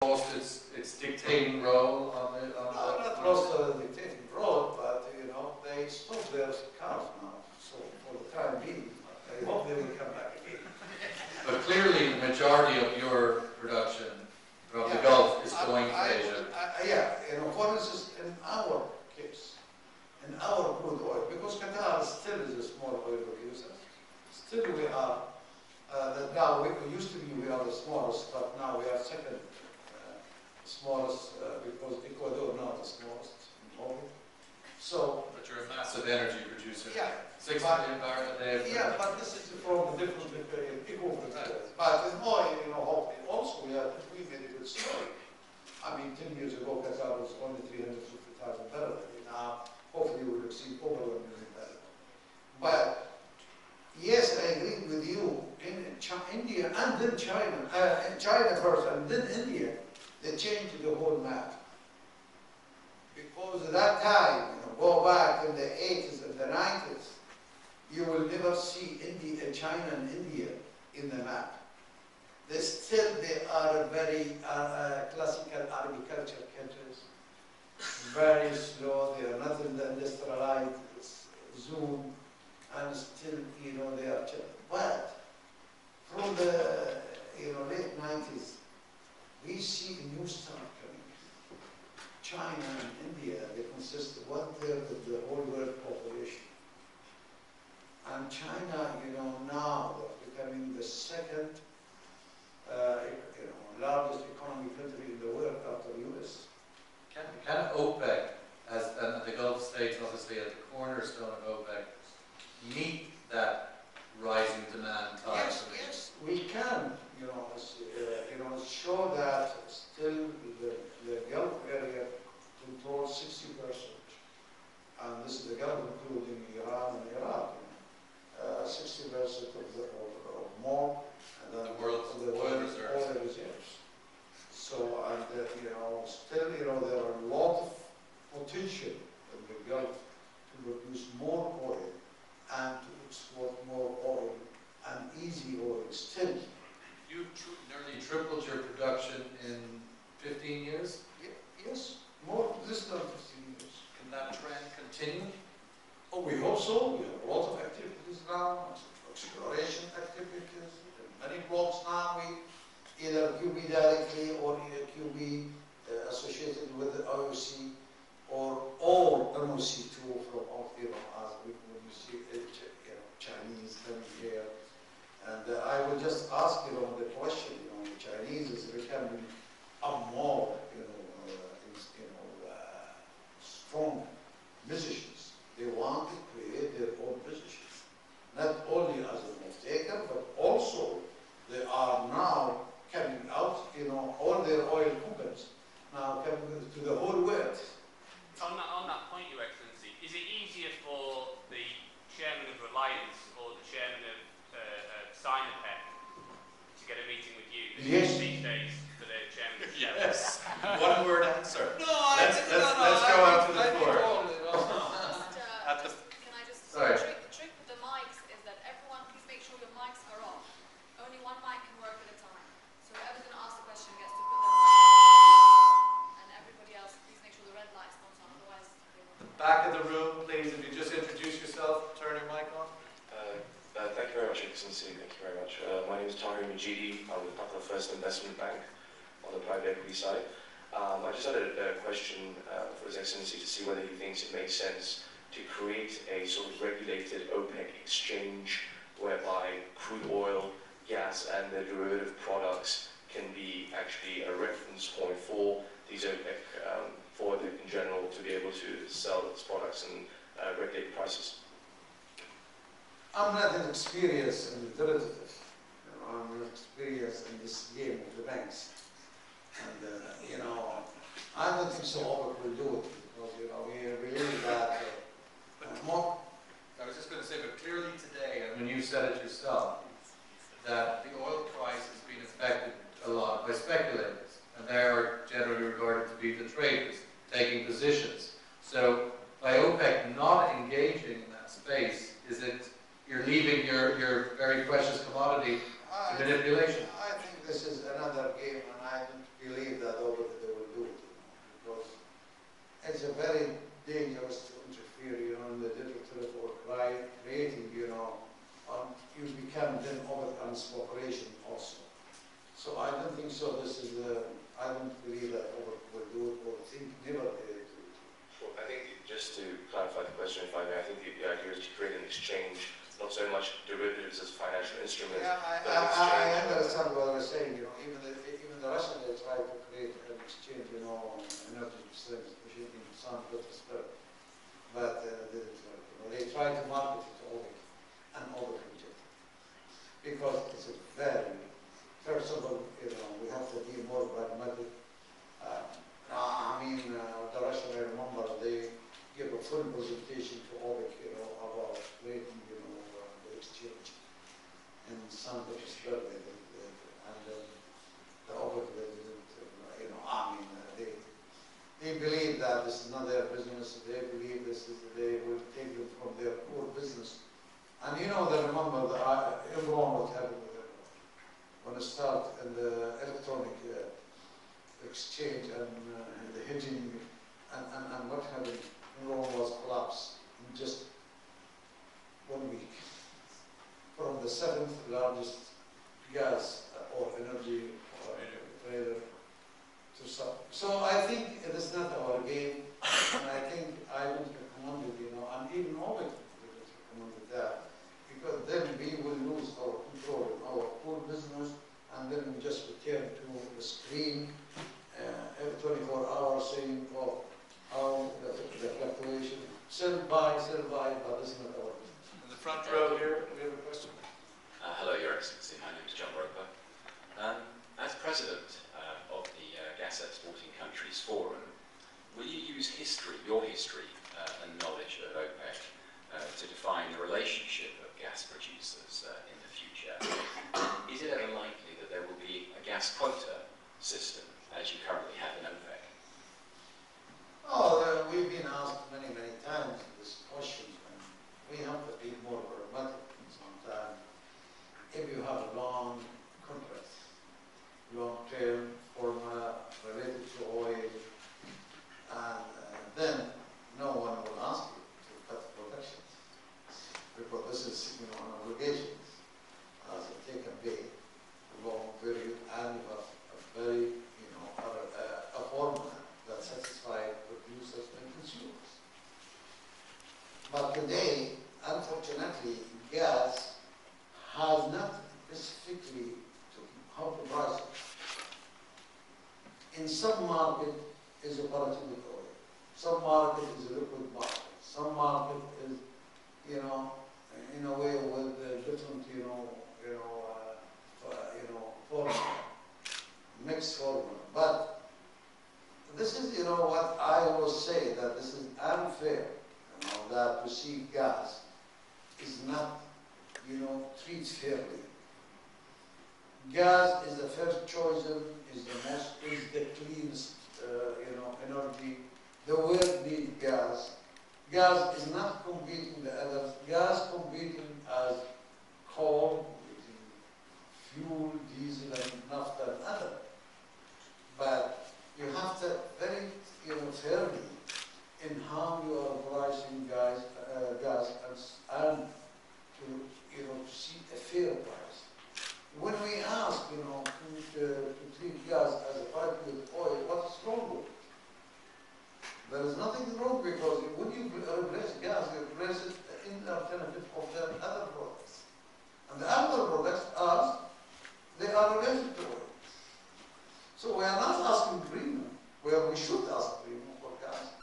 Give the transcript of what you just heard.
lost its dictating role on the... not lost the dictating role, but you know, they stopped their cars now. So for the time being, I hope they will come back again. But clearly the majority of your production from the Gulf is going to Asia. Yeah, you know, for instance, in our case, in our crude oil, because Qatar still is a small oil producer, still we are, now we used to be, we are the smallest, but now we are second smallest, because Ecuador now the smallest in oil. So, but you're a massive energy producer. Yeah. 6 million barrels a day. Yeah, but this is from the different equivalent. But it's more, you know, hopefully also we made a good story. I mean, 10 years ago, Qatar was only 350,000 barrels a day. Now, hopefully we will exceed over 1 million barrels. But yes, I agree with you. In India and then China, China first and then India, they changed the whole map. Because at that time, you know, go back in the 80s and the 90s, you will never see India, China and India in the map. They are very classical agriculture countries, very slow, they are not in the industrialized zone, and still, you know, they are children. But from the, you know, late 90s, we see a new start coming. China and India, they consist of 1/3 of the whole world population. And China, you know, now they're becoming the second, you know, largest economic country in the world after the US. Can OPEC, and the Gulf states obviously at the cornerstone of OPEC, meet that rising demand time? Yes, we can. You know, show that still the Gulf area controls 60%, and this is the Gulf including Iran and Iraq. 60% or more, and then the world's oil reserves. So, and you know, still, you know, there are a lot of potential in the Gulf to produce more oil and to export more oil and easy oil still. You nearly tripled your production in 15 years? Yes, more less than 15 years. Can that trend continue? Oh, we hope so. We have a lot of activities now, exploration activities. Many blocks now we either QB directly or either QB associated with the IOC or all NOC too from all, you know, as when you see Chinese coming here. And I will just ask, you know, the question, you know, the Chinese is becoming a more, strong musicians. They want to create their own musicians, not only as an off-taker, but also they are now coming out, you know, all their oil companies now coming to the whole world. On that point, Your Excellency, is it easier for the chairman of Reliance or the chairman of Sinopec to get a meeting with you than these days for the chairman of Shell? Yes. One word answer. No, let's go on to the floor. Can I just say, the trick with the mics is that everyone, please make sure your mics are off. Only one mic can work at a time. So whoever's going to ask the question gets to put their mic on. And everybody else, please make sure the red light's not on, otherwise they won't. Back of the room, please, if you just introduce yourself, turn your mic on. Thank you very much, Excellency. Thank you very much. My name is Tahir Majidi. I'm with Qatar First Investment Bank on the private equity side. I just had a question for His Excellency to see whether he thinks it makes sense to create a sort of regulated OPEC exchange whereby crude oil, gas and the derivative products can be actually a reference point for these OPEC, for OPEC in general to be able to sell its products and regulate prices. I'm not an experienced in the derivative. I'm an experienced in this game of the banks. And, you know, I don't think so OPEC will do it because, you know, we believe that more. I was just going to say, but clearly today, I mean, you said it yourself, that the oil price has been affected a lot by speculators, and they are generally regarded to be the traders, taking positions. So by OPEC not engaging in that space, is it you're leaving your very precious commodity to manipulation? I think this is another game, and I don't believe that I don't believe that OPEC will do it or think never do it. Well, I think just to clarify the question, if I may, I think the idea is to create an exchange, not so much derivatives as financial instruments, Yeah, but an exchange. I understand what I was saying. You know, even the Russians they try to create an exchange, you know, on energy systems, especially in St. Petersburg, but they didn't work. You know, they try to market it to OPEC, and OPEC rejected because it's a very, first of all, you know, we have to be more pragmatic. I mean, the Russians, I remember, they gave a full presentation to OPEC, you know, about creating, you know, the exchange in St. Petersburg, and the OPEC, they didn't, you know, I mean, they believe that this is not their business. They believe this is, they will take them from their core business. And you know, they remember everyone what happened with them when it started in the electronic exchange and the hedging and what happened. Everyone was collapsed in just 1 week from the 7th largest gas or energy trader to some. So I think it is not our game, and I think I would recommend it, you know, and even OPEC would recommend that, because then we will lose our control in our core business, and then we just return to the screen every 24 hours saying, oh, how the fluctuation, sell, buy, but this is not our business. In the front row here, we have a question. Hello, Your Excellency. My name is John Roper. As President of the Gas Exporting Countries Forum, will you use history, your history and knowledge of OPEC to define the relationship of gas producers in the future? Is it ever likely that there will be a gas quota system as you currently have in OPEC? Oh, we've been asked many times this question, and we have to be more pragmatic sometimes. If you have a long contract, long-term formula related to oil, and then no one will ask you to cut production, because this is, you know, an obligation as a take and pay, long period, and you have a very, you know, a formula that satisfies producers and consumers. But today, unfortunately, gas has not specifically how to price it. In some market is a paraffinic oil, some market is a liquid market, some market is, you know, in a way with different, formula, mixed formula. But this is, you know, what I always say, that this is unfair, you know, that to see gas is not, you know, treated fairly. Gas is the first choice, is the cleanest, energy. The world needs gas. Gas is not competing the others. Gas competing as coal, fuel, diesel, and naphtha and other. But you have to very, fairly in how you are pricing gas and to see a fair price. When we ask, to treat gas as a pipe with oil, what is wrong with it? There is nothing wrong, because when you replace gas, you replace it in the alternative of the other products. And the other products they are related to oil. So we are not asking premium, where we should